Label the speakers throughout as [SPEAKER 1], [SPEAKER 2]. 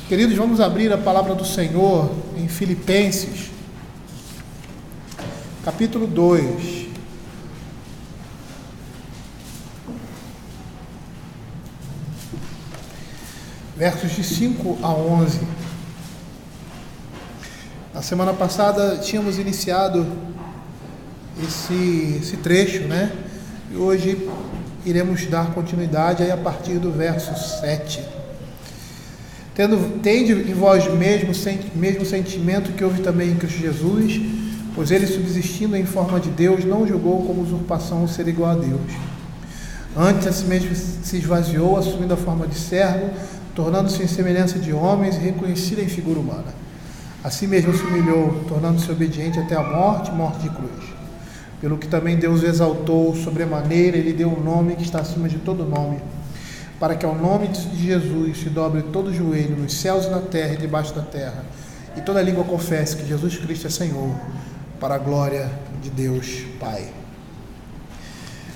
[SPEAKER 1] Queridos, vamos abrir a palavra do Senhor em Filipenses, capítulo 2. Versos de 5 a 11. Na semana passada tínhamos iniciado esse trecho, né? E hoje iremos dar continuidade aí a partir do verso 7. Tende em vós mesmo sentimento que houve também em Cristo Jesus, pois ele, subsistindo em forma de Deus, não julgou como usurpação o ser igual a Deus. Antes, a si mesmo se esvaziou, assumindo a forma de servo, tornando-se em semelhança de homens e reconhecido em figura humana. Assim mesmo se humilhou, tornando-se obediente até a morte de cruz. Pelo que também Deus o exaltou sobremaneira, ele deu um nome que está acima de todo nome, para que ao nome de Jesus se dobre todo o joelho, nos céus e na terra e debaixo da terra, e toda língua confesse que Jesus Cristo é Senhor, para a glória de Deus Pai.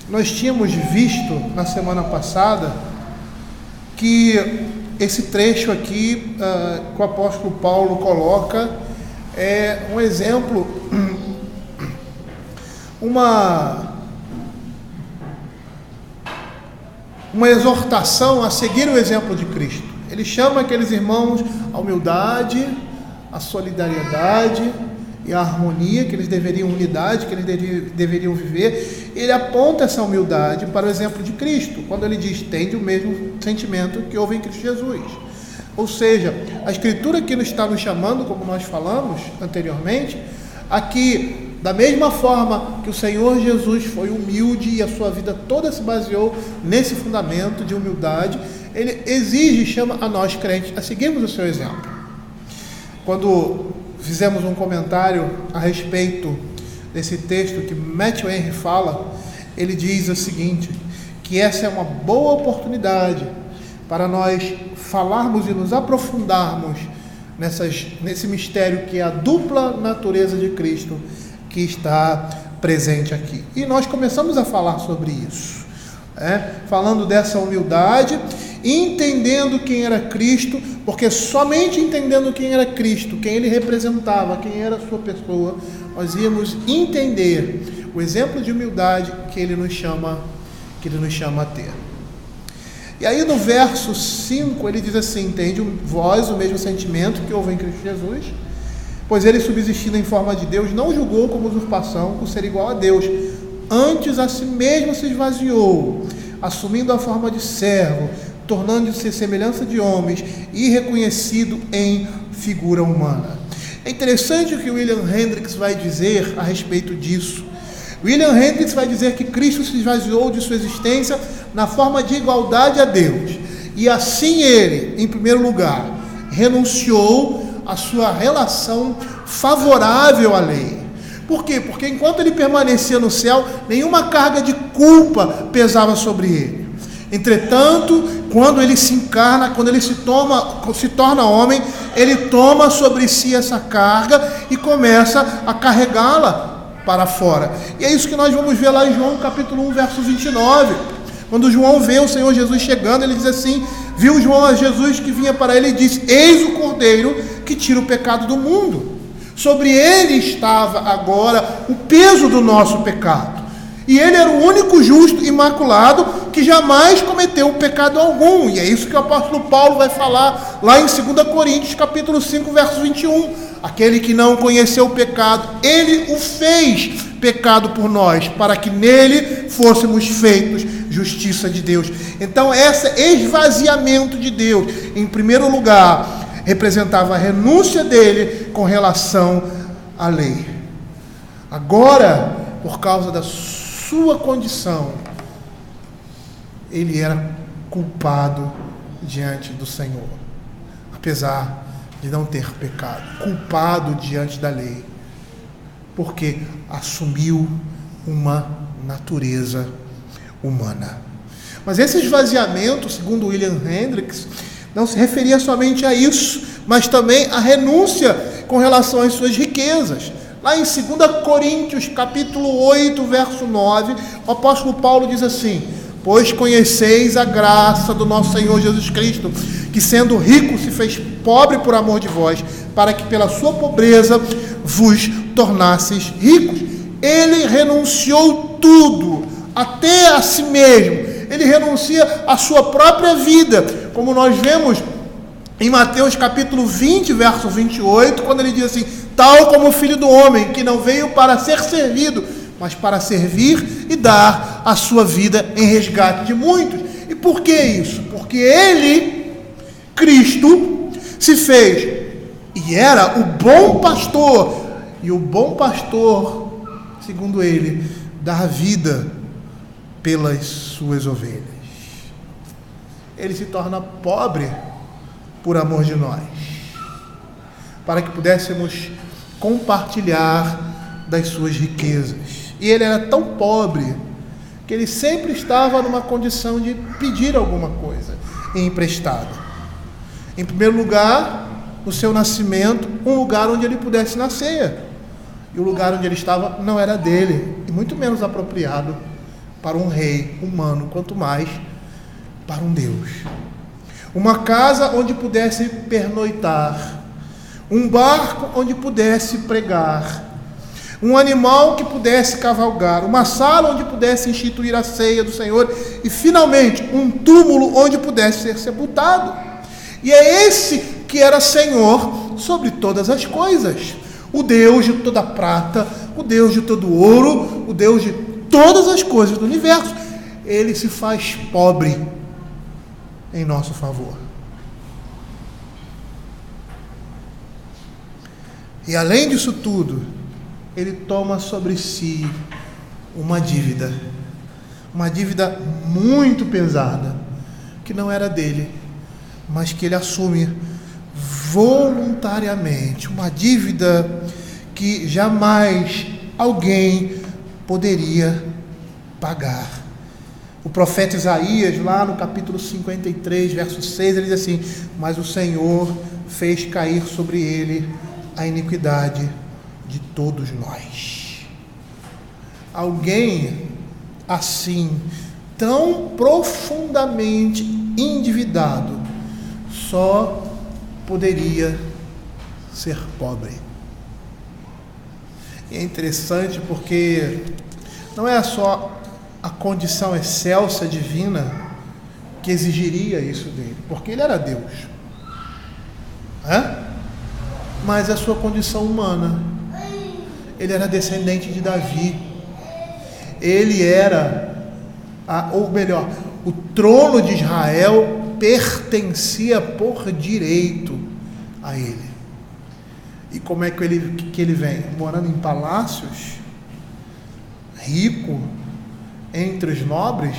[SPEAKER 1] Nós tínhamos visto na semana passada que esse trecho aqui que o apóstolo Paulo coloca é um exemplo, uma exortação a seguir o exemplo de Cristo. Ele chama aqueles irmãos à humildade, à solidariedade e à harmonia que eles deveriam, unidade que eles deveriam viver. Ele aponta essa humildade para o exemplo de Cristo, quando ele diz: tende o mesmo sentimento que houve em Cristo Jesus. Ou seja, a Escritura aqui está nos chamando, como nós falamos anteriormente, aqui, da mesma forma que o Senhor Jesus foi humilde e a sua vida toda se baseou nesse fundamento de humildade, ele exige e chama a nós crentes a seguirmos o seu exemplo. Quando fizemos um comentário a respeito desse texto que Matthew Henry fala, ele diz o seguinte, que essa é uma boa oportunidade para nós falarmos e nos aprofundarmos nesse mistério que é a dupla natureza de Cristo, que está presente aqui. E nós começamos a falar sobre isso, falando dessa humildade, entendendo quem era Cristo, porque somente entendendo quem era Cristo, quem ele representava, quem era a sua pessoa, nós íamos entender o exemplo de humildade que ele nos chama a ter. E aí no verso 5 ele diz assim: tende vós o mesmo sentimento que houve em Cristo Jesus, pois ele, subsistindo em forma de Deus, não julgou como usurpação o ser igual a Deus. Antes, a si mesmo se esvaziou, assumindo a forma de servo, tornando-se semelhança de homens e reconhecido em figura humana. É interessante o que William Hendricks vai dizer a respeito disso. William Hendricks vai dizer que Cristo se esvaziou de sua existência na forma de igualdade a Deus. E assim ele, em primeiro lugar, renunciou a sua relação favorável à lei. Por quê? Porque enquanto ele permanecia no céu, nenhuma carga de culpa pesava sobre ele. Entretanto, quando ele se encarna, quando ele se torna homem, ele toma sobre si essa carga e começa a carregá-la para fora. E é isso que nós vamos ver lá em João capítulo 1, verso 29. Quando João vê o Senhor Jesus chegando, ele diz assim: viu João a Jesus que vinha para ele e disse: eis o Cordeiro que tira o pecado do mundo. Sobre ele estava agora o peso do nosso pecado. E ele era o único justo, imaculado, que jamais cometeu pecado algum. E é isso que o apóstolo Paulo vai falar lá em 2 Coríntios, capítulo 5, verso 21. Aquele que não conheceu o pecado, ele o fez pecado por nós, para que nele fôssemos feitos justiça de Deus. Então, esse esvaziamento de Deus, em primeiro lugar, representava a renúncia dele com relação à lei. Agora, por causa da sua condição, ele era culpado diante do Senhor, apesar de não ter pecado, culpado diante da lei, porque assumiu uma natureza humana. Mas esse esvaziamento, segundo William Hendricks, não se referia somente a isso, mas também à renúncia com relação às suas riquezas. Lá em 2 Coríntios, capítulo 8, verso 9, o apóstolo Paulo diz assim: pois conheceis a graça do nosso Senhor Jesus Cristo, que sendo rico se fez pobre por amor de vós, para que pela sua pobreza vos tornasseis ricos. Ele renunciou tudo, até a si mesmo. Ele renuncia à sua própria vida, como nós vemos em Mateus capítulo 20, verso 28, quando ele diz assim: tal como o Filho do Homem, que não veio para ser servido, mas para servir e dar a sua vida em resgate de muitos. E por que isso? Porque ele, Cristo, se fez e era o bom pastor, e o bom pastor, segundo ele, dá a vida pelas suas ovelhas. Ele se torna pobre por amor de nós, para que pudéssemos compartilhar das suas riquezas. E ele era tão pobre que ele sempre estava numa condição de pedir alguma coisa emprestada. Em primeiro lugar, no seu nascimento, um lugar onde ele pudesse nascer. E o lugar onde ele estava não era dele, e muito menos apropriado para um rei humano, quanto mais para um Deus. Uma casa onde pudesse pernoitar, um barco onde pudesse pregar, um animal que pudesse cavalgar, uma sala onde pudesse instituir a ceia do Senhor e, finalmente, um túmulo onde pudesse ser sepultado. E é esse que era Senhor sobre todas as coisas, o Deus de toda prata, o Deus de todo ouro, o Deus de todas as coisas do universo. Ele se faz pobre em nosso favor. E além disso tudo, ele toma sobre si uma dívida muito pesada, que não era dele, mas que ele assume voluntariamente, uma dívida que jamais alguém poderia pagar. O profeta Isaías, lá no capítulo 53, verso 6, ele diz assim: mas o Senhor fez cair sobre ele a iniquidade de todos nós. Alguém assim, tão profundamente endividado, só poderia ser pobre. E é interessante porque não é só a condição excelsa divina que exigiria isso dele, porque ele era Deus, mas a sua condição humana. Ele era descendente de Davi, ele era, ou melhor, o trono de Israel pertencia por direito a ele. E como é que ele vem? Morando em palácios, rico, entre os nobres?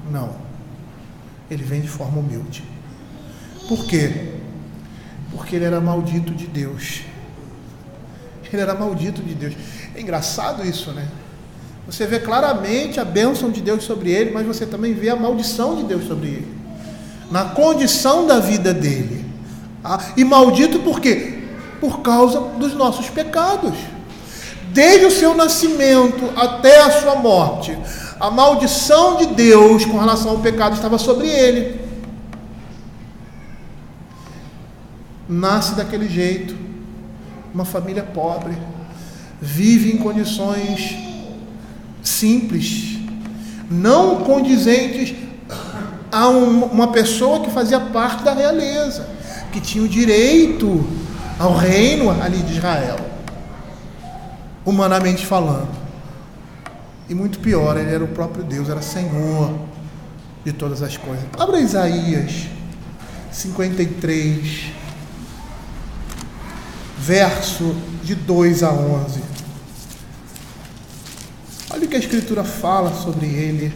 [SPEAKER 1] Não. Ele vem de forma humilde. Por quê? Porque ele era maldito de Deus. Ele era maldito de Deus. É engraçado isso, né? Você vê claramente a bênção de Deus sobre ele, mas você também vê a maldição de Deus sobre ele, na condição da vida dele. E maldito por quê? Por causa dos nossos pecados. Desde o seu nascimento até a sua morte, a maldição de Deus com relação ao pecado estava sobre ele. Nasce daquele jeito, uma família pobre, vive em condições simples, não condizentes a uma pessoa que fazia parte da realeza, que tinha o direito ao reino ali de Israel, humanamente falando. E muito pior, ele era o próprio Deus, era Senhor de todas as coisas. Abra Isaías 53, verso de 2 a 11. Olha o que a Escritura fala sobre ele.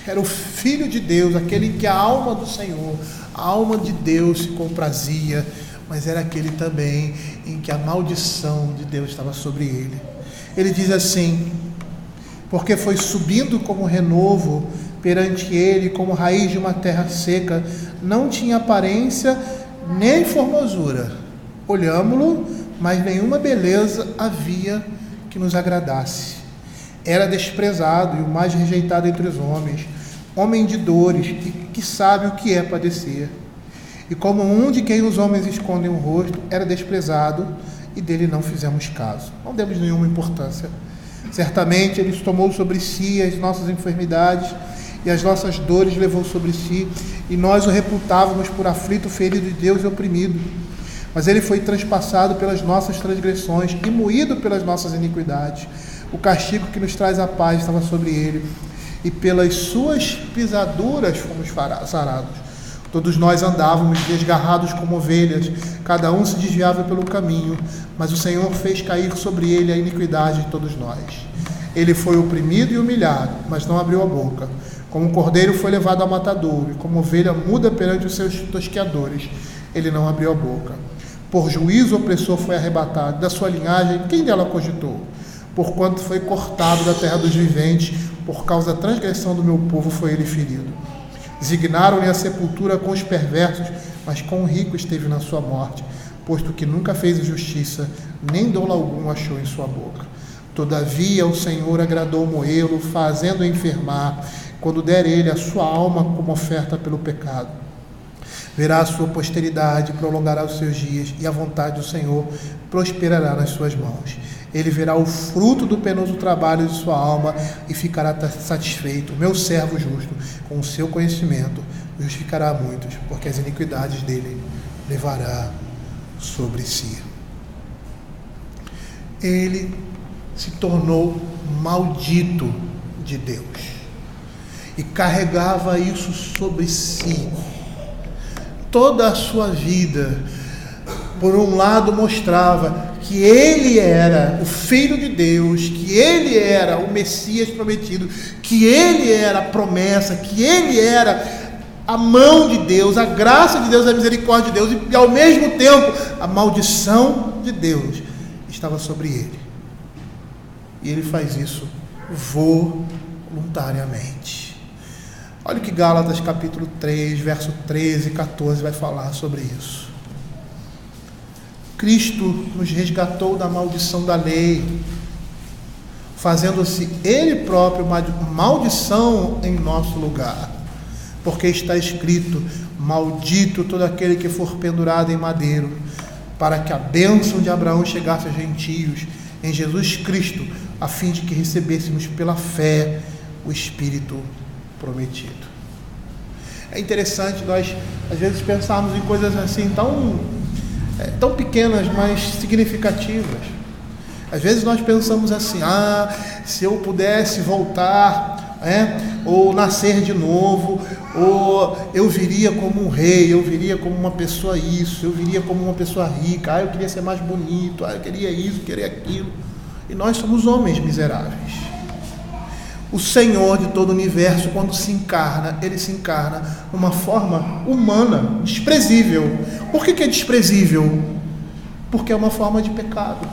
[SPEAKER 1] Era o Filho de Deus, aquele em que a alma do Senhor, a alma de Deus se comprazia, mas era aquele também em que a maldição de Deus estava sobre ele. Ele diz assim: porque foi subindo como renovo perante ele, como raiz de uma terra seca, não tinha aparência nem formosura. Olhámo-lo, mas nenhuma beleza havia que nos agradasse. Era desprezado e o mais rejeitado entre os homens, homem de dores, que sabe o que é padecer. E como um de quem os homens escondem o rosto, era desprezado, e dele não fizemos caso. Não demos nenhuma importância. Certamente ele tomou sobre si as nossas enfermidades, e as nossas dores levou sobre si, e nós o reputávamos por aflito, ferido de Deus e oprimido. Mas ele foi transpassado pelas nossas transgressões e moído pelas nossas iniquidades. O castigo que nos traz a paz estava sobre ele, e pelas suas pisaduras fomos sarados. Todos nós andávamos desgarrados como ovelhas, cada um se desviava pelo caminho, mas o Senhor fez cair sobre ele a iniquidade de todos nós. Ele foi oprimido e humilhado, mas não abriu a boca. Como cordeiro foi levado ao matadouro, e como ovelha muda perante os seus tosqueadores, ele não abriu a boca. Por juízo opressor foi arrebatado, da sua linhagem quem dela cogitou? Porquanto foi cortado da terra dos viventes, por causa da transgressão do meu povo foi ele ferido. Designaram-lhe a sepultura com os perversos, mas com o rico esteve na sua morte, posto que nunca fez injustiça, nem dolo algum achou em sua boca. Todavia o Senhor agradou moê-lo, fazendo-o enfermar, quando der ele a sua alma como oferta pelo pecado. Verá a sua posteridade, prolongará os seus dias, e a vontade do Senhor prosperará nas suas mãos. Ele verá o fruto do penoso trabalho de sua alma e ficará satisfeito. Meu servo justo, com o seu conhecimento, justificará muitos, porque as iniquidades dele levará sobre si. Ele se tornou maldito de Deus e carregava isso sobre si. Toda a sua vida, por um lado, mostrava que ele era o Filho de Deus, que ele era o Messias prometido, que ele era a promessa, que ele era a mão de Deus, a graça de Deus, a misericórdia de Deus, e ao mesmo tempo a maldição de Deus estava sobre ele. E ele faz isso voluntariamente. Olha o que Gálatas capítulo 3, verso 13 e 14 vai falar sobre isso. Cristo nos resgatou da maldição da lei, fazendo-se Ele próprio uma maldição em nosso lugar. Porque está escrito: maldito todo aquele que for pendurado em madeiro, para que a bênção de Abraão chegasse a gentios em Jesus Cristo, a fim de que recebêssemos pela fé o Espírito prometido. É interessante nós, às vezes, pensarmos em coisas assim tão pequenas, mas significativas. Às vezes nós pensamos assim: se eu pudesse voltar, ou nascer de novo, ou eu viria como um rei, eu viria como uma pessoa isso, eu viria como uma pessoa rica, eu queria ser mais bonito, eu queria isso, queria aquilo. E nós somos homens miseráveis. O Senhor de todo o universo, quando se encarna, ele se encarna numa forma humana, desprezível. Por que é desprezível? Porque é uma forma de pecado.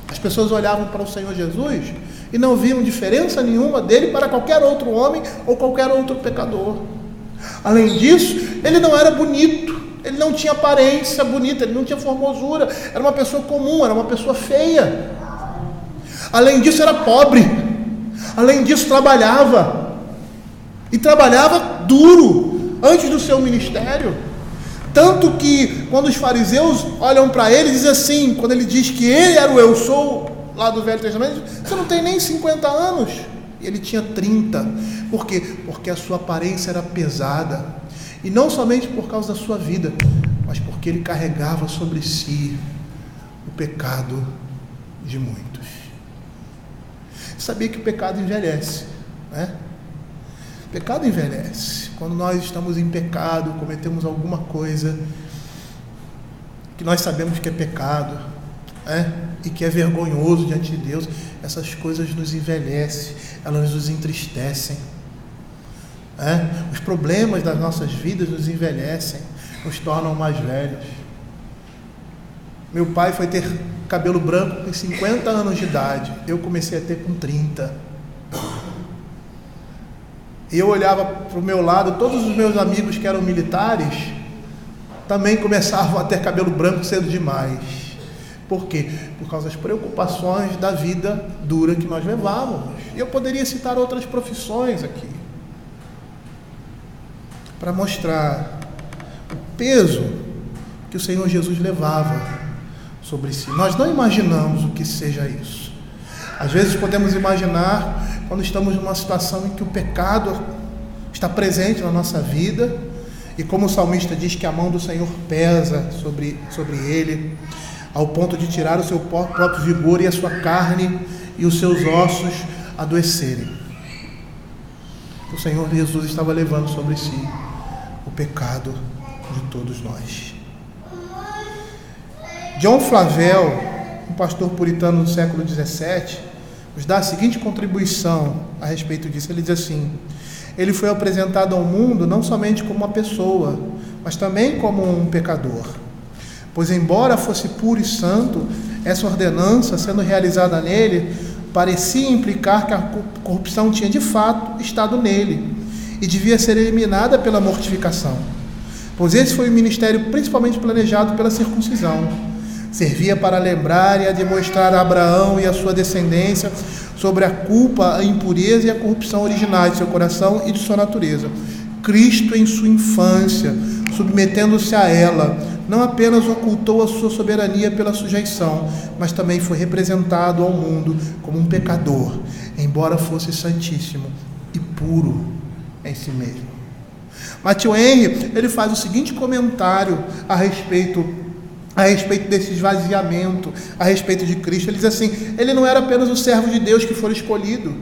[SPEAKER 1] As pessoas olhavam para o Senhor Jesus e não viam diferença nenhuma dele para qualquer outro homem ou qualquer outro pecador. Além disso, ele não era bonito, ele não tinha aparência bonita, ele não tinha formosura, era uma pessoa comum, era uma pessoa feia. Além disso, era pobre. Além disso, trabalhava duro antes do seu ministério. Tanto que quando os fariseus olham para ele, dizem assim, quando ele diz que ele era o eu sou lá do Velho Testamento: você não tem nem 50 anos. E ele tinha 30. Por quê? Porque a sua aparência era pesada. E não somente por causa da sua vida, mas porque ele carregava sobre si o pecado de muitos. Sabia que o pecado envelhece, né? O pecado envelhece. Quando nós estamos em pecado, cometemos alguma coisa que nós sabemos que é pecado, e que é vergonhoso diante de Deus, essas coisas nos envelhecem, elas nos entristecem. Os problemas das nossas vidas nos envelhecem, nos tornam mais velhos. Meu pai foi ter cabelo branco com 50 anos de idade. Eu comecei a ter com 30. E eu olhava para o meu lado, todos os meus amigos que eram militares também começavam a ter cabelo branco cedo demais. Por quê? Por causa das preocupações da vida dura que nós levávamos. E eu poderia citar outras profissões aqui. para mostrar o peso que o Senhor Jesus levava sobre si. Nós não imaginamos o que seja isso. Às vezes podemos imaginar quando estamos numa situação em que o pecado está presente na nossa vida, e como o salmista diz que a mão do Senhor pesa sobre ele, ao ponto de tirar o seu próprio vigor e a sua carne e os seus ossos adoecerem. O Senhor Jesus estava levando sobre si o pecado de todos nós. John Flavel, um pastor puritano do século XVII, nos dá a seguinte contribuição a respeito disso. Ele diz assim: ele foi apresentado ao mundo não somente como uma pessoa, mas também como um pecador. Pois embora fosse puro e santo, essa ordenança, sendo realizada nele, parecia implicar que a corrupção tinha de fato estado nele e devia ser eliminada pela mortificação. Pois esse foi o ministério principalmente planejado pela circuncisão. Servia para lembrar e a demonstrar a Abraão e a sua descendência sobre a culpa, a impureza e a corrupção originais de seu coração e de sua natureza. Cristo, em sua infância, submetendo-se a ela, não apenas ocultou a sua soberania pela sujeição, mas também foi representado ao mundo como um pecador, embora fosse santíssimo e puro em si mesmo. Matthew Henry, ele faz o seguinte comentário a respeito desse esvaziamento, a respeito de Cristo. Ele diz assim: ele não era apenas o servo de Deus que foi escolhido,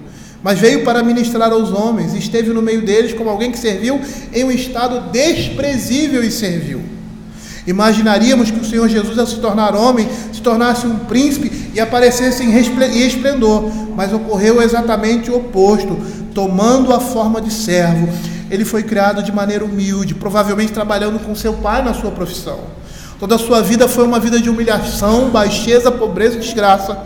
[SPEAKER 1] mas veio para ministrar aos homens, e esteve no meio deles como alguém que serviu em um estado desprezível e servil. Imaginaríamos que o Senhor Jesus, ao se tornar homem, se tornasse um príncipe e aparecesse em esplendor, mas ocorreu exatamente o oposto. Tomando a forma de servo, ele foi criado de maneira humilde, provavelmente trabalhando com seu pai na sua profissão. Toda a sua vida foi uma vida de humilhação, baixeza, pobreza e desgraça.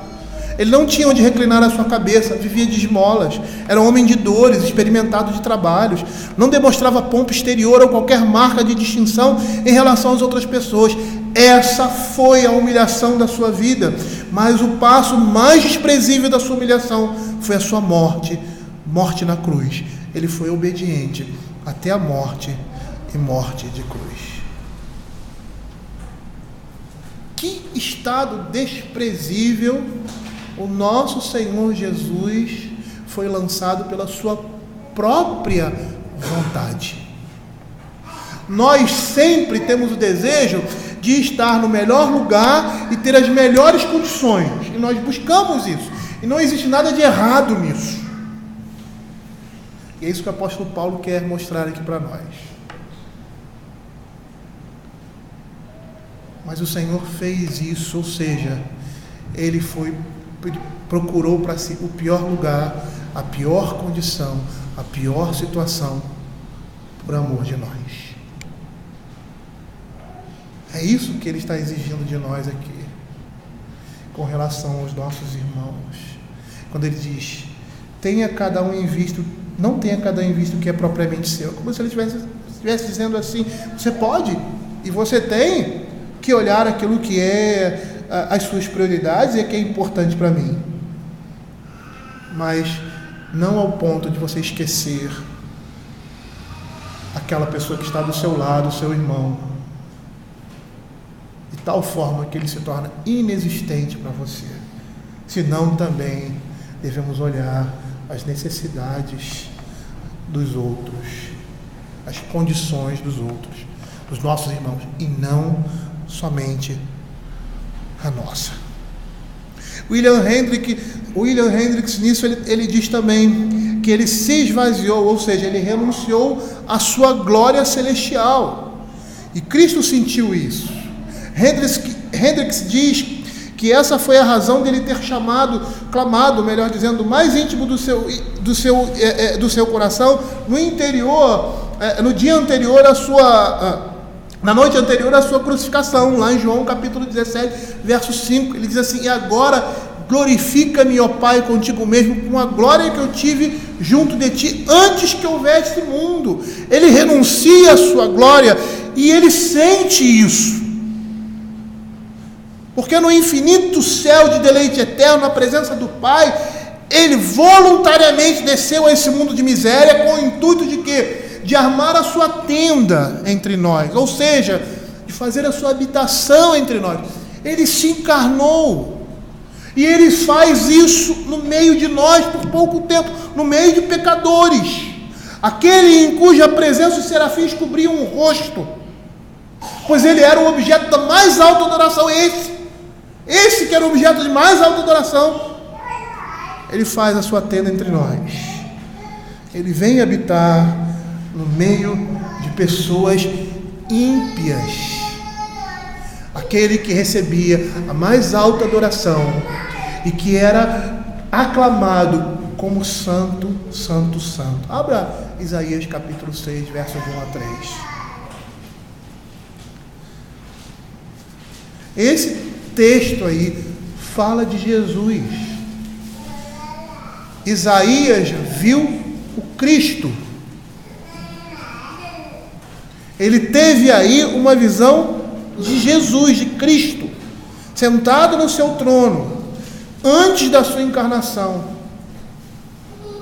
[SPEAKER 1] Ele não tinha onde reclinar a sua cabeça, vivia de esmolas, era um homem de dores, experimentado de trabalhos, não demonstrava pompa exterior ou qualquer marca de distinção em relação às outras pessoas. Essa foi a humilhação da sua vida, mas o passo mais desprezível da sua humilhação foi a sua morte na cruz. Ele foi obediente até a morte e morte de cruz. Que estado desprezível o nosso Senhor Jesus foi lançado pela sua própria vontade. Nós sempre temos o desejo de estar no melhor lugar e ter as melhores condições, e nós buscamos isso, e não existe nada de errado nisso. E é isso que o apóstolo Paulo quer mostrar aqui para nós. Mas o Senhor fez isso, ou seja, ele procurou para si o pior lugar, a pior condição, a pior situação, por amor de nós. É isso que ele está exigindo de nós aqui, com relação aos nossos irmãos. Quando ele diz: tenha cada um em vista, não tenha cada um em vista o que é propriamente seu. Como se ele estivesse dizendo assim: você pode e você tem que olhar aquilo que é as suas prioridades e que é importante para mim, mas não ao ponto de você esquecer aquela pessoa que está do seu lado, o seu irmão, de tal forma que ele se torna inexistente para você. Senão também devemos olhar as necessidades dos outros, as condições dos outros, dos nossos irmãos, e não somente a nossa. William Hendricks nisso ele diz também que ele se esvaziou, ou seja, ele renunciou à sua glória celestial, e Cristo sentiu isso. Hendricks diz que essa foi a razão dele ter clamado, melhor dizendo, mais íntimo do seu coração, no dia anterior à sua na noite anterior à sua crucificação, lá em João capítulo 17, verso 5, ele diz assim: e agora glorifica-me, ó Pai, contigo mesmo, com a glória que eu tive junto de ti, antes que houvesse mundo. Ele renuncia à sua glória, e ele sente isso, porque no infinito céu de deleite eterno, na presença do Pai, ele voluntariamente desceu a esse mundo de miséria, com o intuito de quê? De armar a sua tenda entre nós, ou seja, de fazer a sua habitação entre nós. Ele se encarnou, e Ele faz isso no meio de nós por pouco tempo, no meio de pecadores, aquele em cuja presença os serafins cobriam o rosto, pois Ele era o objeto da mais alta adoração. Esse que era o objeto de mais alta adoração, Ele faz a sua tenda entre nós. Ele vem habitar no meio de pessoas ímpias, aquele que recebia a mais alta adoração e que era aclamado como santo, santo, santo. Abra Isaías capítulo 6, versos 1 a 3. Esse texto aí fala de Jesus. Isaías viu o Cristo. Ele teve aí uma visão de Jesus, de Cristo, sentado no seu trono, antes da sua encarnação.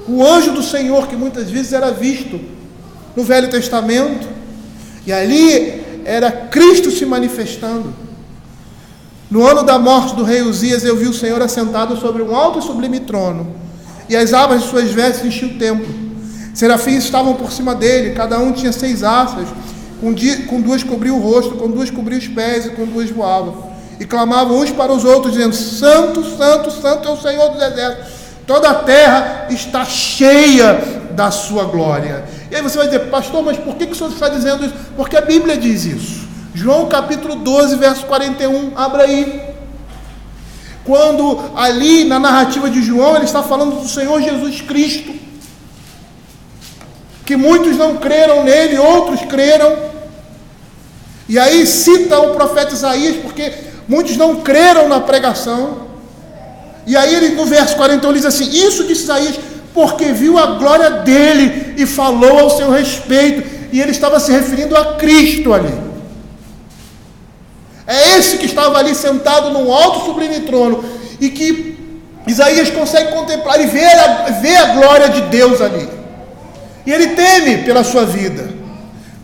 [SPEAKER 1] O anjo do Senhor, que muitas vezes era visto no Velho Testamento, e ali era Cristo se manifestando. No ano da morte do rei Uzias, eu vi o Senhor assentado sobre um alto e sublime trono, e as abas de suas vestes enchiam o templo. Serafins estavam por cima dele, cada um tinha 6 asas, com 2 cobriam o rosto, com 2 cobriam os pés, e com 2 voavam. E clamavam uns para os outros, dizendo: Santo, Santo, Santo é o Senhor dos exércitos, toda a terra está cheia da sua glória. E aí você vai dizer: pastor, mas por que o senhor está dizendo isso? Porque a Bíblia diz isso. João capítulo 12, verso 41, abra aí. Quando ali na narrativa de João, ele está falando do Senhor Jesus Cristo, que muitos não creram nele, outros creram. E aí cita o profeta Isaías, porque muitos não creram na pregação. E aí ele, no verso 41, ele diz assim: isso disse Isaías, porque viu a glória dele e falou ao seu respeito. E ele estava se referindo a Cristo ali. É esse que estava ali sentado num alto sublime trono, e que Isaías consegue contemplar e ver a glória de Deus ali. E ele teme pela sua vida.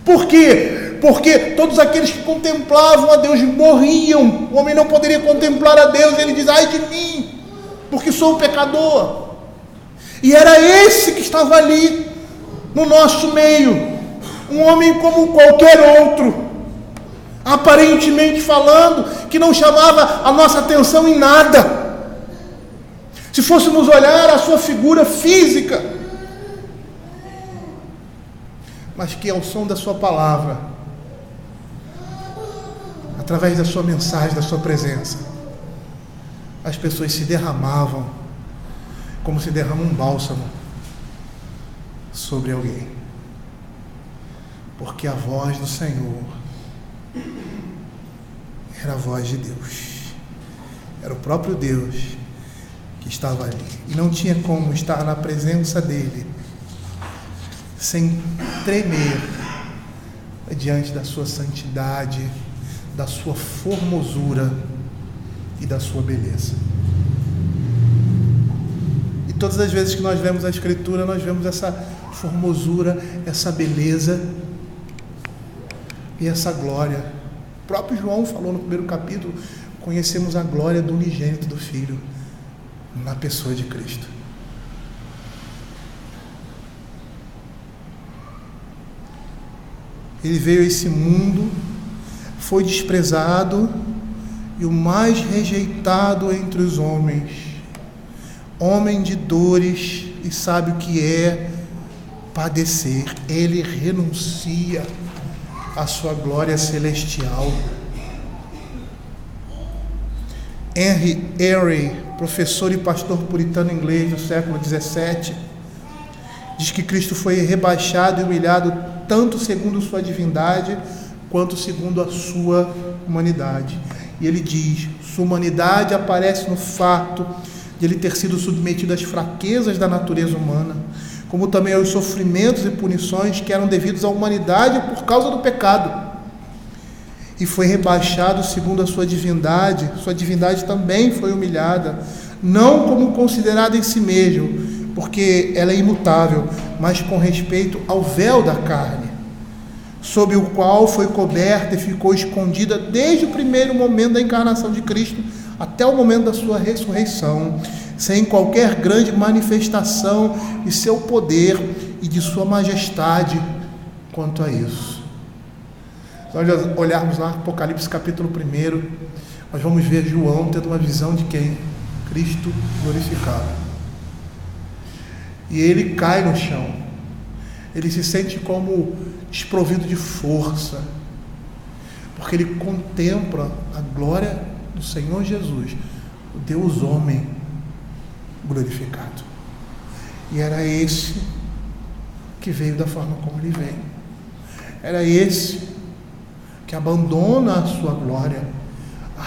[SPEAKER 1] Por quê? Porque todos aqueles que contemplavam a Deus morriam. O homem não poderia contemplar a Deus. Ele diz: ai de mim, porque sou um pecador. E era esse que estava ali no nosso meio, um homem como qualquer outro, aparentemente falando, que não chamava a nossa atenção em nada. Se fôssemos olhar a sua figura física, mas que ao som da sua palavra, através da sua mensagem, da sua presença, as pessoas se derramavam como se derrama um bálsamo sobre alguém, porque a voz do Senhor era a voz de Deus, era o próprio Deus que estava ali, e não tinha como estar na presença dele sem tremer diante da sua santidade, da sua formosura e da sua beleza. E todas as vezes que nós vemos a Escritura, nós vemos essa formosura, essa beleza e essa glória. O próprio João falou no primeiro capítulo: conhecemos a glória do unigênito do Filho, na pessoa de Cristo. Ele veio a esse mundo, foi desprezado e o mais rejeitado entre os homens, homem de dores, e sabe o que é padecer. Ele renuncia à sua glória celestial. Henry Airy, professor e pastor puritano inglês do século XVII, diz que Cristo foi rebaixado e humilhado tanto segundo sua divindade quanto segundo a sua humanidade. E ele diz: sua humanidade aparece no fato de ele ter sido submetido às fraquezas da natureza humana, como também aos sofrimentos e punições que eram devidos à humanidade por causa do pecado. E foi rebaixado segundo a sua divindade também foi humilhada, não como considerado em si mesmo, porque ela é imutável, mas com respeito ao véu da carne, sob o qual foi coberta e ficou escondida desde o primeiro momento da encarnação de Cristo até o momento da sua ressurreição, sem qualquer grande manifestação de seu poder e de sua majestade quanto a isso. Se nós olharmos lá Apocalipse capítulo 1, nós vamos ver João tendo uma visão de quem? Cristo glorificado. E ele cai no chão, ele se sente como desprovido de força, porque ele contempla a glória do Senhor Jesus, o Deus homem glorificado. E era esse que veio da forma como ele veio. Era esse que abandona a sua glória,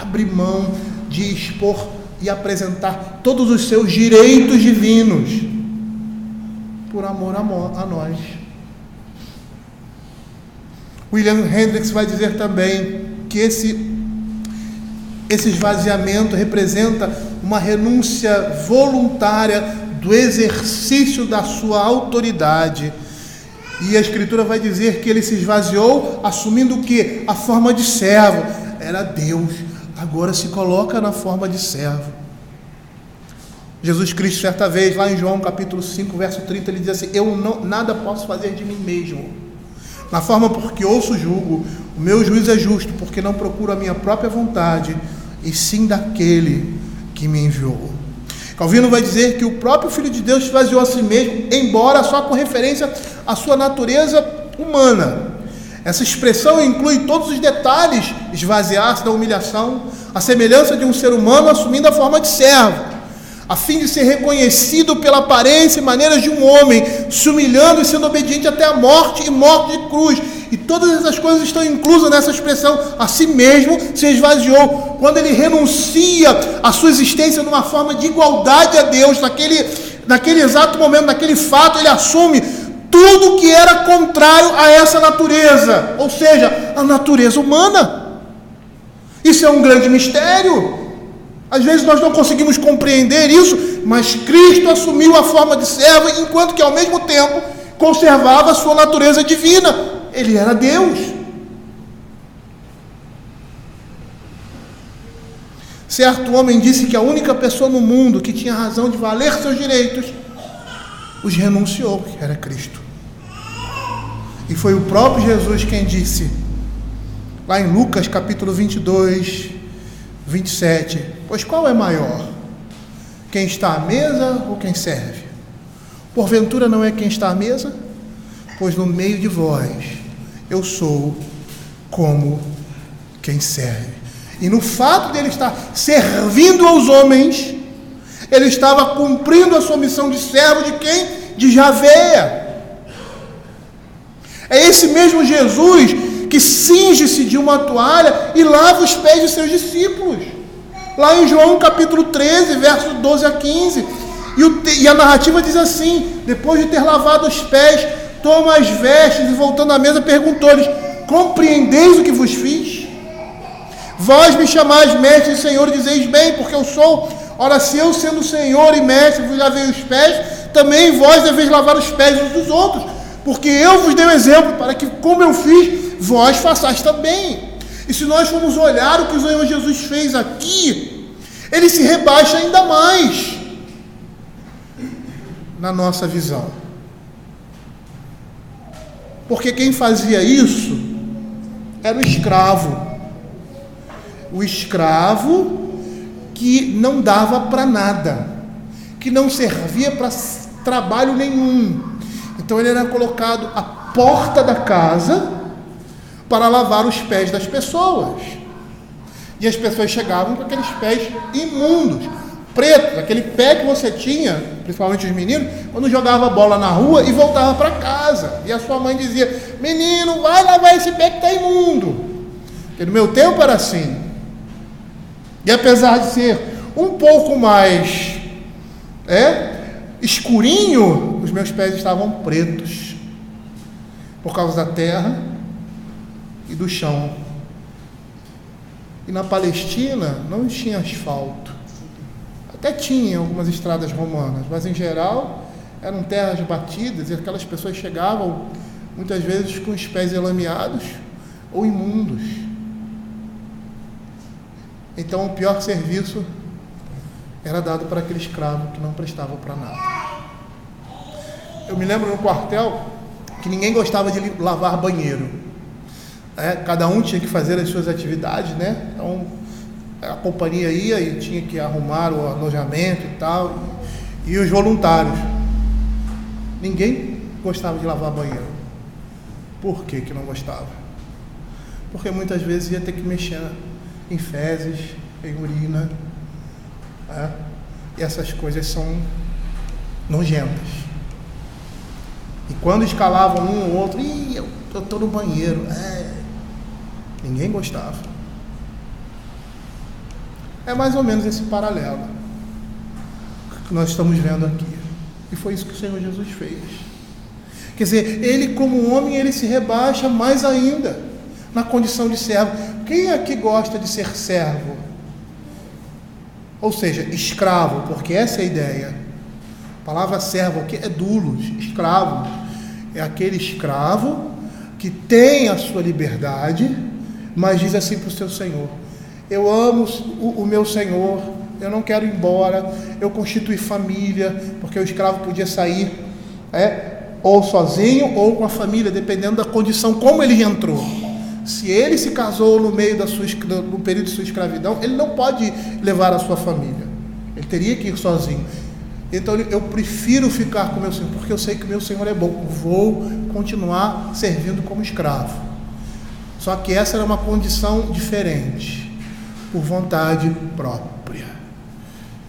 [SPEAKER 1] abre mão de expor e apresentar todos os seus direitos divinos por amor a nós. William Hendricks vai dizer também que esse esvaziamento representa uma renúncia voluntária do exercício da sua autoridade. E a Escritura vai dizer que ele se esvaziou assumindo o quê? A forma de servo. Era Deus, agora se coloca na forma de servo. Jesus Cristo, certa vez, lá em João capítulo 5, verso 30, ele diz assim: eu nada posso fazer de mim mesmo. Na forma porque ouço o jugo, o meu juízo é justo, porque não procuro a minha própria vontade, e sim daquele que me enviou. Calvino vai dizer que o próprio Filho de Deus esvaziou a si mesmo, embora só com referência à sua natureza humana. Essa expressão inclui todos os detalhes: esvaziar-se da humilhação, a semelhança de um ser humano assumindo a forma de servo, a fim de ser reconhecido pela aparência e maneiras de um homem, se humilhando e sendo obediente até a morte e morte de cruz. E todas essas coisas estão inclusas nessa expressão: a si mesmo se esvaziou, quando ele renuncia à sua existência numa forma de igualdade a Deus. Naquele exato momento, naquele fato, ele assume tudo que era contrário a essa natureza, ou seja, a natureza humana. Isso é um grande mistério. Às vezes nós não conseguimos compreender isso, mas Cristo assumiu a forma de servo, enquanto que ao mesmo tempo conservava a sua natureza divina. Ele era Deus. Certo homem disse que a única pessoa no mundo que tinha razão de valer seus direitos os renunciou, que era Cristo. E foi o próprio Jesus quem disse, lá em Lucas capítulo 22, 27, pois qual é maior? Quem está à mesa ou quem serve? Porventura não é quem está à mesa? Pois no meio de vós eu sou como quem serve. E no fato de ele estar servindo aos homens, ele estava cumprindo a sua missão de servo de quem? De Javé. É esse mesmo Jesus que cinge-se de uma toalha e lava os pés de seus discípulos. Lá em João capítulo 13, versos 12 a 15. E a narrativa diz assim: depois de ter lavado os pés, toma as vestes e voltando à mesa perguntou-lhes: compreendeis o que vos fiz? Vós me chamais mestre e senhor, dizeis bem, porque eu sou. Ora, se eu sendo senhor e mestre vos lavei os pés, também vós deveis lavar os pés uns dos outros, porque eu vos dei um exemplo, para que como eu fiz, vós façais também. E se nós formos olhar o que o Senhor Jesus fez aqui, ele se rebaixa ainda mais na nossa visão. Porque quem fazia isso era o escravo. O escravo que não dava para nada, que não servia para trabalho nenhum. Então ele era colocado à porta da casa para lavar os pés das pessoas. E as pessoas chegavam com aqueles pés imundos, pretos, aquele pé que você tinha, principalmente os meninos, quando jogava bola na rua e voltava para casa. E a sua mãe dizia: menino, vai lavar esse pé que está imundo. Porque no meu tempo era assim. E apesar de ser um pouco mais escurinho, os meus pés estavam pretos, por causa da terra e do chão. E na Palestina não tinha asfalto. Até tinha algumas estradas romanas, mas em geral eram terras batidas, e aquelas pessoas chegavam muitas vezes com os pés elameados ou imundos. Então o pior serviço era dado para aquele escravo que não prestava para nada. Eu me lembro no quartel que ninguém gostava de lavar banheiro. Cada um tinha que fazer as suas atividades, né? Então a companhia ia e tinha que arrumar o alojamento e tal, e os voluntários. Ninguém gostava de lavar banheiro. Por que que não gostava? Porque muitas vezes ia ter que mexer em fezes, em urina, e essas coisas são nojentas. E quando escalavam um ou outro, eu estou no banheiro, ninguém gostava. É mais ou menos esse paralelo que nós estamos vendo aqui. E foi isso que o Senhor Jesus fez. Quer dizer, ele como homem, ele se rebaixa mais ainda na condição de servo. Quem aqui gosta de ser servo? Ou seja, escravo, porque essa é a ideia. A palavra servo aqui é doulos, escravo. É aquele escravo que tem a sua liberdade, mas diz assim para o seu senhor: eu amo o meu senhor, eu não quero ir embora, eu constituí família, porque o escravo podia sair ou sozinho ou com a família, dependendo da condição como ele entrou. Se ele se casou no período de sua escravidão, ele não pode levar a sua família, ele teria que ir sozinho. Então eu prefiro ficar com o meu senhor, porque eu sei que o meu senhor é bom, vou continuar servindo como escravo. Só que essa era uma condição diferente, por vontade própria.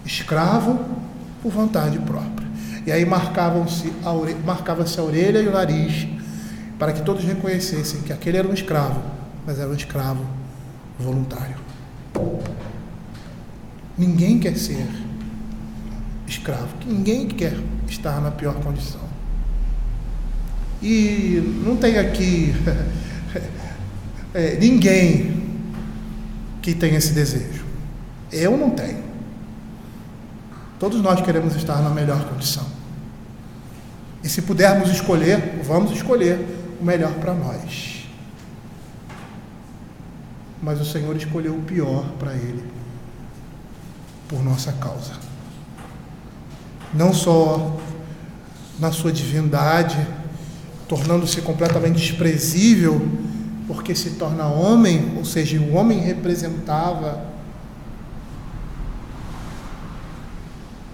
[SPEAKER 1] Escravo por vontade própria. E aí marcava-se a orelha e o nariz, para que todos reconhecessem que aquele era um escravo, mas era um escravo voluntário. Ninguém quer ser escravo, ninguém quer estar na pior condição. E não tem aqui ninguém que tem esse desejo. Eu não tenho. Todos nós queremos estar na melhor condição. E se pudermos escolher, vamos escolher o melhor para nós. Mas o Senhor escolheu o pior para Ele, por nossa causa. Não só na sua divindade, tornando-se completamente desprezível, porque se torna homem, ou seja, o homem representava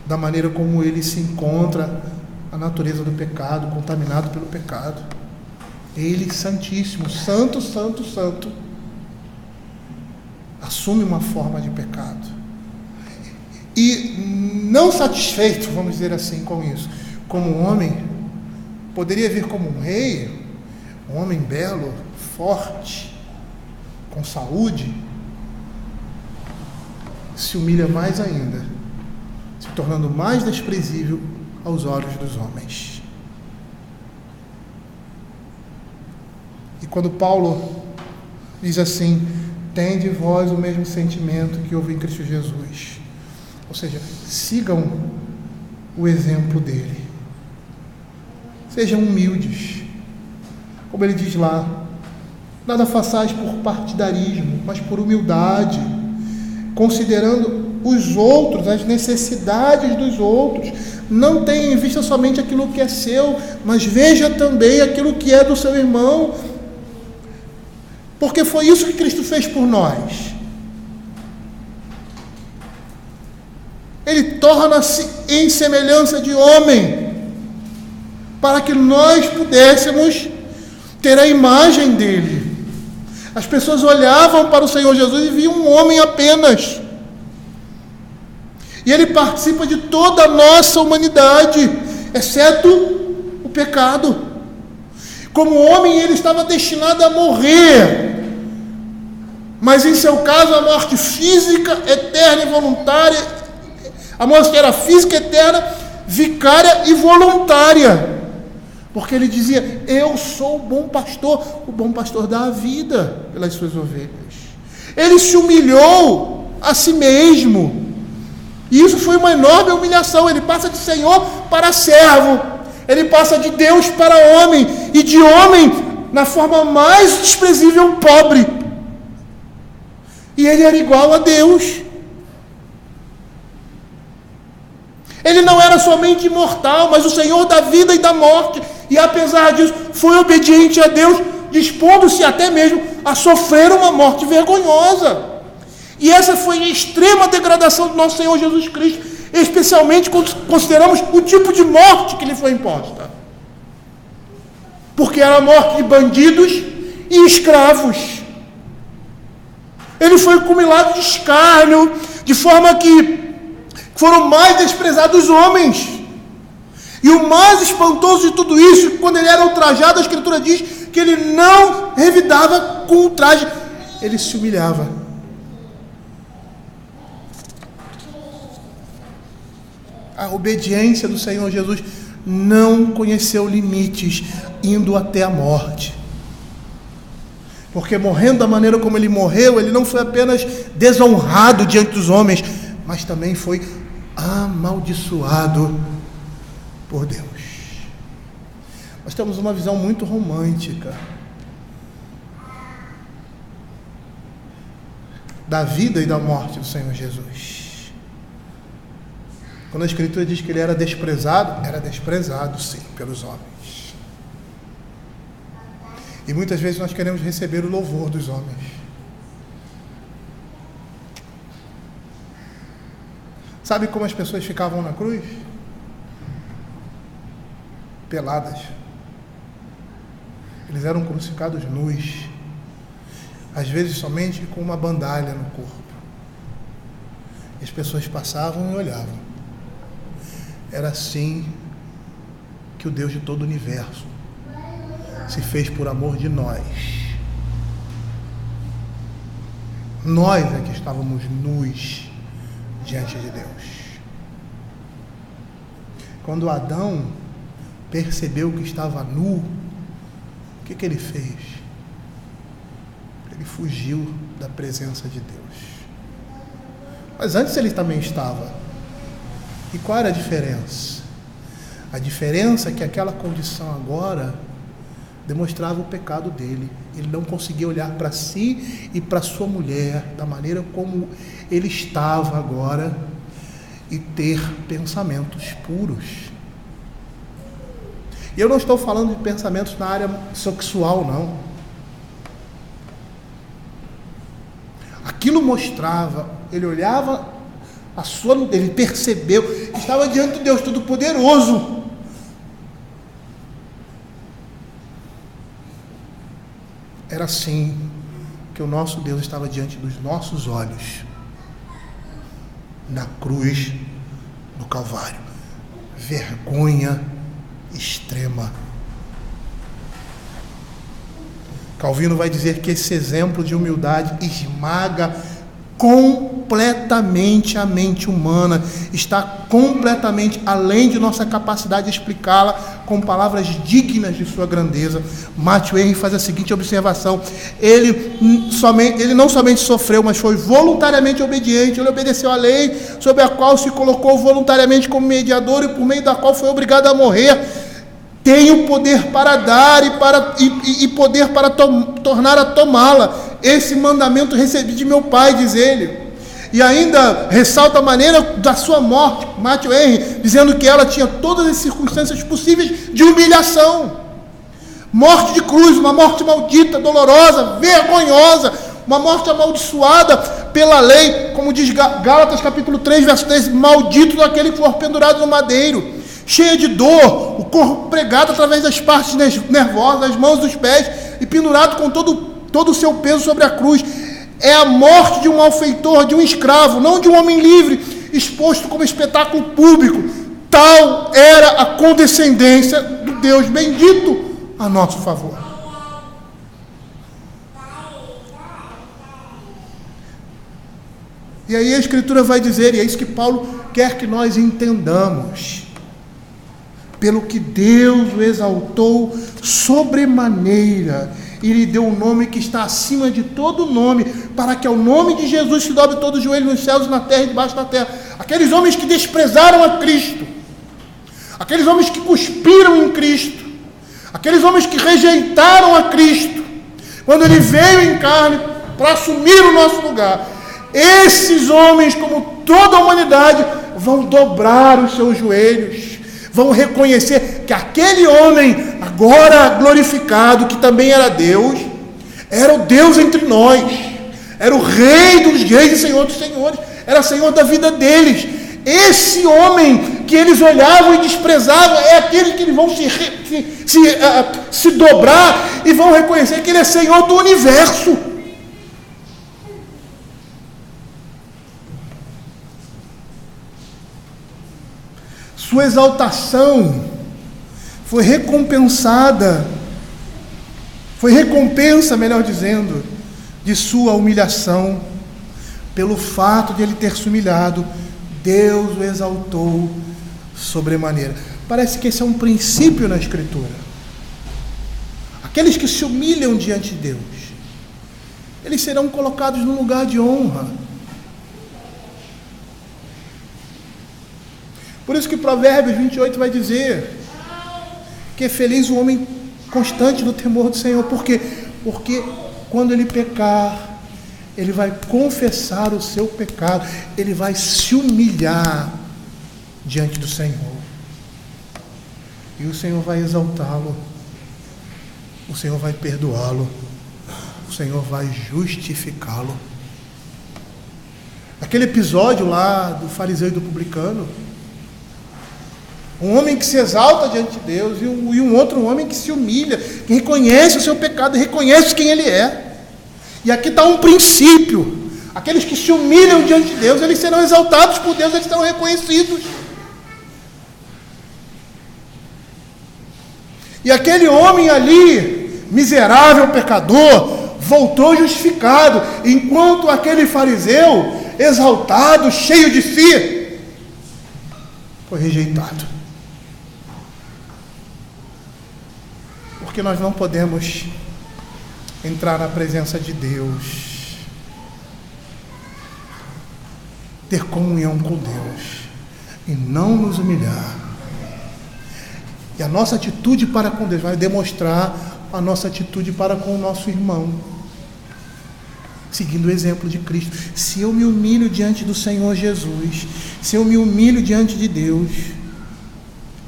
[SPEAKER 1] da maneira como ele se encontra a natureza do pecado, contaminado pelo pecado. Ele, santíssimo, santo, santo, santo, assume uma forma de pecado. E não satisfeito, vamos dizer assim, com isso, como homem, poderia vir como um rei, um homem belo, forte, com saúde, se humilha mais ainda, se tornando mais desprezível aos olhos dos homens. E quando Paulo diz assim: tende vós o mesmo sentimento que houve em Cristo Jesus, ou seja, sigam o exemplo dele, sejam humildes, como ele diz lá, nada façais por partidarismo, mas por humildade, considerando os outros, as necessidades dos outros. Não tenha em vista somente aquilo que é seu, mas veja também aquilo que é do seu irmão, porque foi isso que Cristo fez por nós. Ele torna-se em semelhança de homem, para que nós pudéssemos ter a imagem dele. As pessoas olhavam para o Senhor Jesus e viam um homem apenas. E ele participa de toda a nossa humanidade, exceto o pecado. Como homem, ele estava destinado a morrer, mas em seu caso a morte física, eterna e voluntária, a morte era física, eterna, vicária e voluntária, porque ele dizia: eu sou o bom pastor dá a vida pelas suas ovelhas. Ele se humilhou a si mesmo, E isso foi uma enorme humilhação. Ele passa de Senhor para servo. Ele passa de Deus para homem. E de homem, na forma mais desprezível, pobre. E ele era igual a Deus. Ele não era somente imortal, mas o Senhor da vida e da morte. E apesar disso, foi obediente a Deus, dispondo-se até mesmo a sofrer uma morte vergonhosa. E essa foi a extrema degradação do nosso Senhor Jesus Cristo, especialmente quando consideramos o tipo de morte que lhe foi imposta. Porque era a morte de bandidos e escravos. Ele foi cumulado de escárnio, de forma que foram mais desprezados os homens. E o mais espantoso de tudo isso, quando ele era ultrajado, a Escritura diz que ele não revidava com ultraje, ele se humilhava. A obediência do Senhor Jesus não conheceu limites, indo até a morte. Porque morrendo da maneira como ele morreu, ele não foi apenas desonrado diante dos homens, mas também foi amaldiçoado por Deus. Nós temos uma visão muito romântica da vida e da morte do Senhor Jesus. Quando a Escritura diz que ele era desprezado sim, pelos homens. E muitas vezes nós queremos receber o louvor dos homens. Sabe como as pessoas ficavam na cruz? Peladas. Eles eram crucificados nus, às vezes somente com uma bandalha no corpo. E as pessoas passavam e olhavam. Era assim que o Deus de todo o universo se fez por amor de nós. Nós é que estávamos nus diante de Deus. Quando Adão percebeu que estava nu, o que ele fez? Ele fugiu da presença de Deus. Mas antes ele também estava. E qual era a diferença? A diferença é que aquela condição agora demonstrava o pecado dele. Ele não conseguia olhar para si e para sua mulher da maneira como ele estava agora e ter pensamentos puros. E eu não estou falando de pensamentos na área sexual, não. Aquilo mostrava, ele olhava ele percebeu que estava diante de Deus Todo-Poderoso. Era assim que o nosso Deus estava diante dos nossos olhos, na cruz do Calvário. Vergonha extrema. Calvino vai dizer que esse exemplo de humildade esmaga completamente a mente humana, está completamente além de nossa capacidade de explicá-la com palavras dignas de sua grandeza. Matthew Henry faz a seguinte observação: ele não somente sofreu, mas foi voluntariamente obediente. Ele obedeceu à lei, sob a qual se colocou voluntariamente como mediador e por meio da qual foi obrigado a morrer. Tenho poder para dar e poder para tornar a tomá-la. Esse mandamento recebi de meu pai, diz ele. E ainda ressalta a maneira da sua morte, Matthew Henry, dizendo que ela tinha todas as circunstâncias possíveis de humilhação. Morte de cruz, uma morte maldita, dolorosa, vergonhosa, uma morte amaldiçoada pela lei, como diz Gálatas capítulo 3, verso 13, maldito daquele que for pendurado no madeiro, cheia de dor, o corpo pregado através das partes nervosas, das mãos, dos pés, e pendurado com todo o seu peso sobre a cruz. É a morte de um malfeitor, de um escravo, não de um homem livre, exposto como espetáculo público. Tal era a condescendência do Deus bendito a nosso favor. E aí a Escritura vai dizer, e é isso que Paulo quer que nós entendamos: pelo que Deus o exaltou sobremaneira e lhe deu um nome que está acima de todo nome, para que ao nome de Jesus se dobre todo o joelho nos céus, na terra e debaixo da terra. Aqueles homens que desprezaram a Cristo, aqueles homens que cuspiram em Cristo, aqueles homens que rejeitaram a Cristo, quando Ele veio em carne para assumir o nosso lugar, esses homens, como toda a humanidade, vão dobrar os seus joelhos, vão reconhecer que aquele homem, agora glorificado, que também era Deus, era o Deus entre nós, era o Rei dos reis e Senhor dos senhores, era Senhor da vida deles. Esse homem que eles olhavam e desprezavam é aquele que eles vão se dobrar e vão reconhecer que Ele é Senhor do universo. Sua exaltação foi recompensa, melhor dizendo, de sua humilhação. Pelo fato de Ele ter se humilhado, Deus o exaltou sobremaneira. Parece que esse é um princípio na Escritura. Aqueles que se humilham diante de Deus, eles serão colocados num lugar de honra. Por isso que Provérbios 28 vai dizer que é feliz o homem constante no temor do Senhor. Por quê? Porque quando ele pecar, ele vai confessar o seu pecado, ele vai se humilhar diante do Senhor. E o Senhor vai exaltá-lo, o Senhor vai perdoá-lo, o Senhor vai justificá-lo. Aquele episódio lá do fariseu e do publicano, um homem que se exalta diante de Deus e um outro homem que se humilha, que reconhece o seu pecado, reconhece quem ele é. E aqui está um princípio: aqueles que se humilham diante de Deus, eles serão exaltados por Deus, eles serão reconhecidos. E aquele homem ali, miserável pecador, voltou justificado, enquanto aquele fariseu, exaltado, cheio de si, foi rejeitado. Porque nós não podemos entrar na presença de Deus, ter comunhão com Deus e não nos humilhar. E a nossa atitude para com Deus vai demonstrar a nossa atitude para com o nosso irmão, seguindo o exemplo de Cristo. Se eu me humilho diante do Senhor Jesus, se eu me humilho diante de Deus,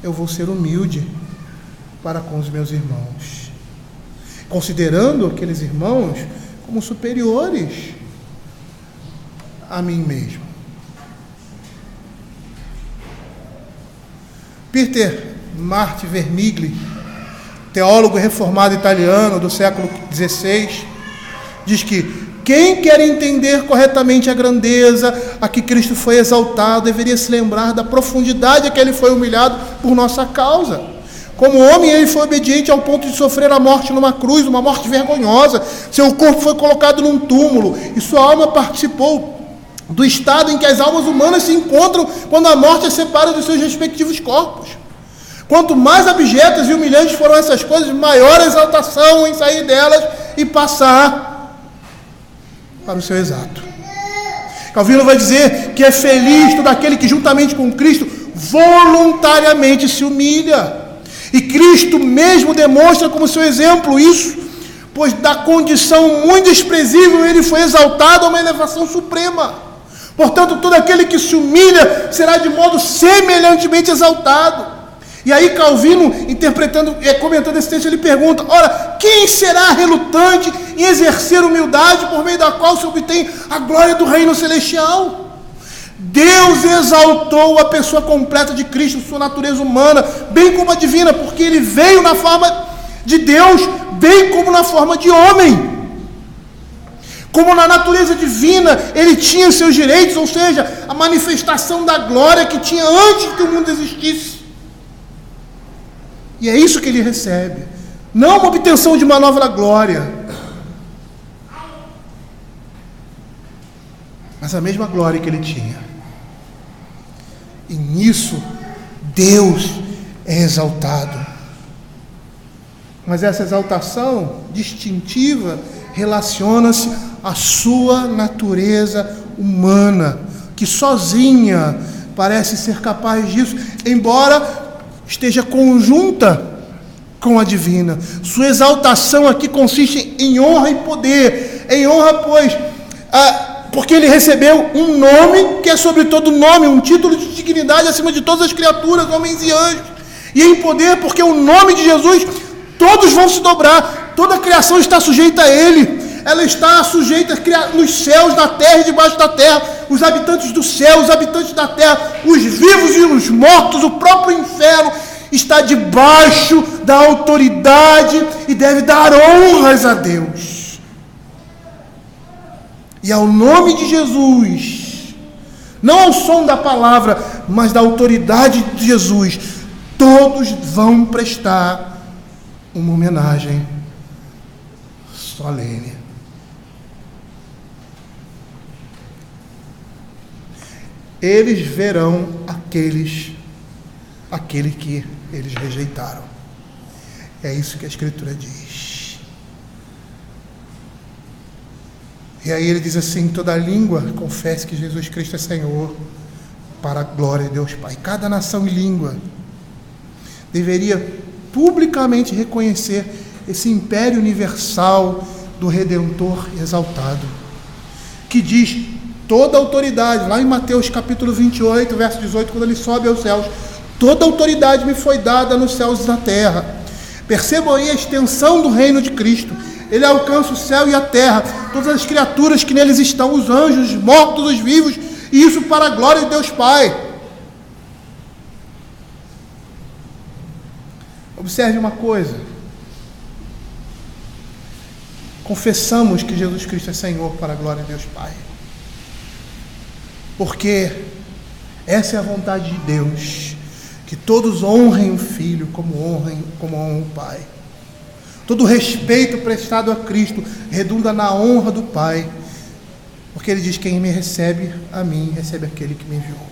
[SPEAKER 1] eu vou ser humilde para com os meus irmãos, considerando aqueles irmãos como superiores a mim mesmo. Peter Marti Vermigli, teólogo reformado italiano do século XVI, diz que quem quer entender corretamente a grandeza a que Cristo foi exaltado, deveria se lembrar da profundidade a que Ele foi humilhado por nossa causa. Como homem, Ele foi obediente ao ponto de sofrer a morte numa cruz, uma morte vergonhosa. Seu corpo foi colocado num túmulo e sua alma participou do estado em que as almas humanas se encontram quando a morte as separa dos seus respectivos corpos. Quanto mais abjetas e humilhantes foram essas coisas, maior a exaltação em sair delas e passar para o seu exato. Calvino vai dizer que é feliz todo aquele que juntamente com Cristo voluntariamente se humilha. E Cristo mesmo demonstra como seu exemplo isso, pois da condição muito desprezível Ele foi exaltado a uma elevação suprema. Portanto, todo aquele que se humilha será de modo semelhantemente exaltado. E aí Calvino, comentando esse texto, ele pergunta: ora, quem será relutante em exercer humildade por meio da qual se obtém a glória do reino celestial? Deus exaltou a pessoa completa de Cristo, sua natureza humana, bem como a divina, porque Ele veio na forma de Deus, bem como na forma de homem. Como na natureza divina, Ele tinha seus direitos, ou seja, a manifestação da glória que tinha antes que o mundo existisse. E é isso que Ele recebe, não uma obtenção de uma nova glória, mas a mesma glória que Ele tinha. E nisso, Deus é exaltado. Mas essa exaltação distintiva relaciona-se à sua natureza humana, que sozinha parece ser capaz disso, embora esteja conjunta com a divina. Sua exaltação aqui consiste em honra e poder. Em honra, pois, porque ele recebeu um nome que é sobre todo nome, um título de dignidade acima de todas as criaturas, homens e anjos. E em poder, porque o nome de Jesus, todos vão se dobrar, toda a criação está sujeita a ele. Ela está sujeita nos céus, na terra e debaixo da terra, os habitantes do céu, os habitantes da terra, os vivos e os mortos, o próprio inferno está debaixo da autoridade e deve dar honras a Deus. E ao nome de Jesus, não ao som da palavra, mas da autoridade de Jesus, todos vão prestar uma homenagem solene. Eles verão aquele que eles rejeitaram. É isso que a Escritura diz. E aí ele diz assim: toda língua confesse que Jesus Cristo é Senhor, para a glória de Deus Pai. Cada nação e língua deveria publicamente reconhecer esse império universal do Redentor exaltado, que diz toda autoridade, lá em Mateus capítulo 28, verso 18, quando ele sobe aos céus: toda autoridade me foi dada nos céus e na terra. Percebam aí a extensão do reino de Cristo. Ele alcança o céu e a terra, todas as criaturas que neles estão, os anjos, os mortos, os vivos, e isso para a glória de Deus Pai. Observe uma coisa: confessamos que Jesus Cristo é Senhor para a glória de Deus Pai, porque essa é a vontade de Deus, que todos honrem o Filho como honram o Pai. Todo respeito prestado a Cristo redunda na honra do Pai, porque ele diz: quem me recebe a mim, recebe aquele que me enviou.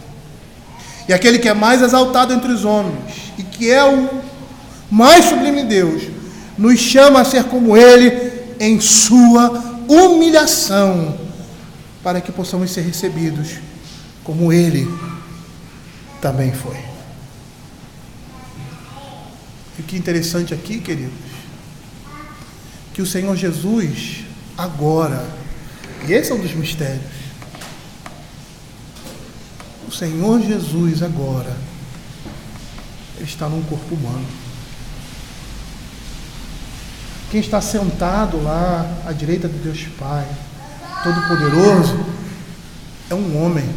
[SPEAKER 1] E aquele que é mais exaltado entre os homens, e que é o mais sublime Deus, nos chama a ser como ele em sua humilhação, para que possamos ser recebidos como ele também foi. E que interessante aqui, queridos, que o Senhor Jesus agora, e esse é um dos mistérios, o Senhor Jesus agora, ele está num corpo humano. Quem está sentado lá à direita de Deus Pai Todo-Poderoso é um homem.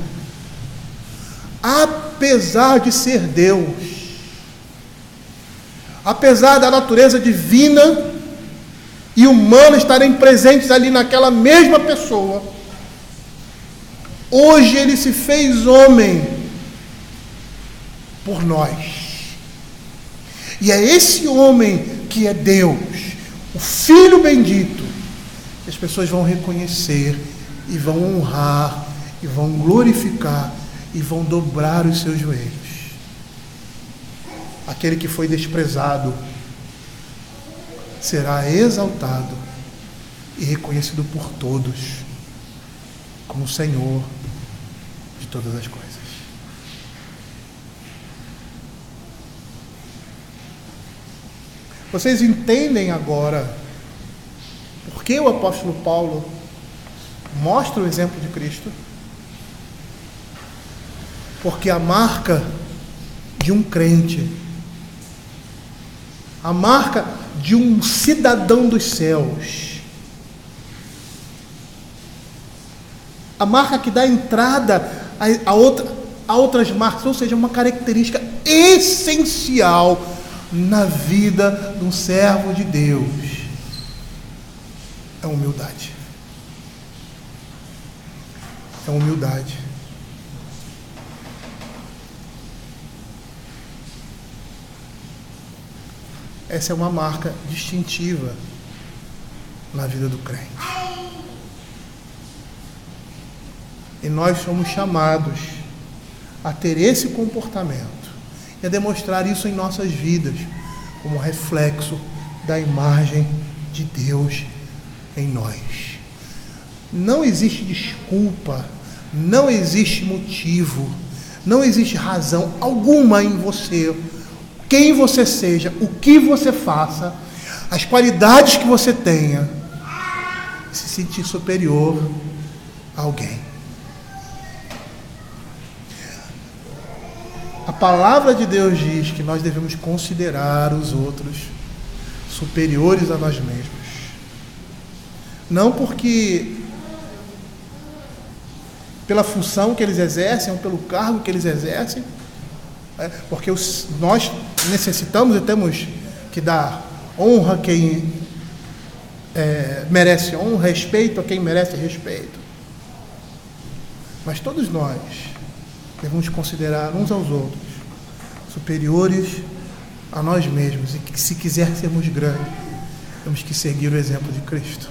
[SPEAKER 1] Apesar de ser Deus, apesar da natureza divina e humana estarem presentes ali naquela mesma pessoa, hoje ele se fez homem por nós. E é esse homem que é Deus, o Filho bendito, que as pessoas vão reconhecer e vão honrar e vão glorificar e vão dobrar os seus joelhos. Aquele que foi desprezado será exaltado e reconhecido por todos como Senhor de todas as coisas. Vocês entendem agora por que o apóstolo Paulo mostra o exemplo de Cristo? Porque a marca de um crente, a marca de um cidadão dos céus, a marca que dá entrada a outras marcas, ou seja, uma característica essencial na vida de um servo de Deus, é humildade. É humildade. Essa é uma marca distintiva na vida do crente. E nós somos chamados a ter esse comportamento e a demonstrar isso em nossas vidas, como reflexo da imagem de Deus em nós. Não existe desculpa, não existe motivo, não existe razão alguma em você, quem você seja, o que você faça, as qualidades que você tenha, se sentir superior a alguém. A palavra de Deus diz que nós devemos considerar os outros superiores a nós mesmos. Não porque pela função que eles exercem, ou pelo cargo que eles exercem, porque nós necessitamos e temos que dar honra a quem merece honra, respeito a quem merece respeito. Mas todos nós devemos considerar uns aos outros superiores a nós mesmos, e que, se quiser sermos grandes, temos que seguir o exemplo de Cristo,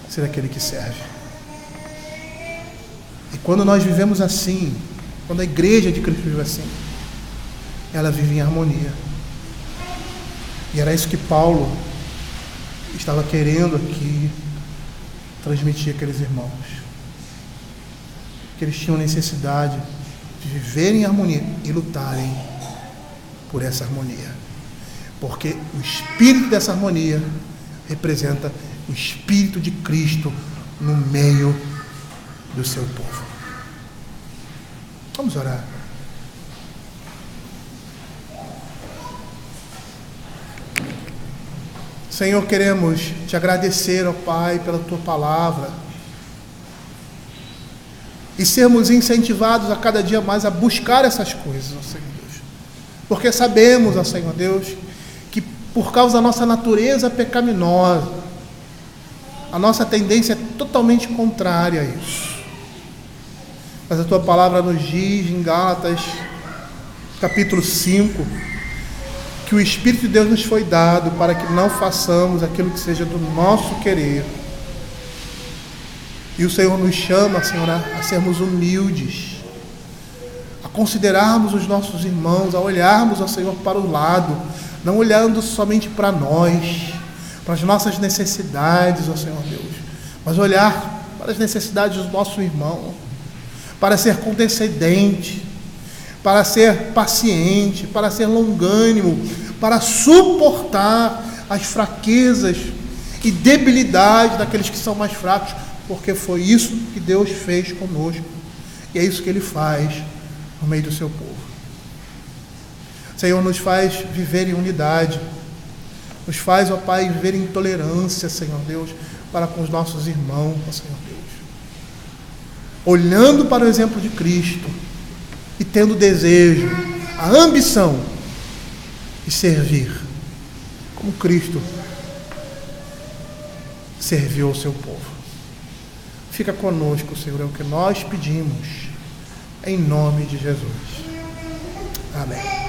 [SPEAKER 1] ser aquele que serve. E quando nós vivemos assim, quando a igreja de Cristo vive assim, ela vive em harmonia. E era isso que Paulo estava querendo aqui transmitir àqueles irmãos, que eles tinham necessidade de viverem em harmonia e lutarem por essa harmonia, porque o espírito dessa harmonia representa o espírito de Cristo no meio do seu povo. Vamos orar. Senhor, queremos te agradecer, ó Pai, pela tua palavra, e sermos incentivados a cada dia mais a buscar essas coisas, ó Senhor Deus, porque sabemos, ó Senhor Deus, que por causa da nossa natureza pecaminosa, a nossa tendência é totalmente contrária a isso. Mas a tua palavra nos diz em Gálatas, capítulo 5, que o Espírito de Deus nos foi dado para que não façamos aquilo que seja do nosso querer. E o Senhor nos chama, Senhor, a sermos humildes, a considerarmos os nossos irmãos, a olharmos, ó Senhor, para o lado, não olhando somente para nós, para as nossas necessidades, ó Senhor Deus, mas olhar para as necessidades do nosso irmão, para ser condescendente, para ser paciente, para ser longânimo, para suportar as fraquezas e debilidades daqueles que são mais fracos, porque foi isso que Deus fez conosco, e é isso que Ele faz no meio do seu povo. Senhor, nos faz viver em unidade, nos faz, ó Pai, viver em tolerância, Senhor Deus, para com os nossos irmãos, ó Senhor Deus, olhando para o exemplo de Cristo e tendo o desejo, a ambição de servir como Cristo serviu ao seu povo. Fica conosco, Senhor, é o que nós pedimos, em nome de Jesus. Amém.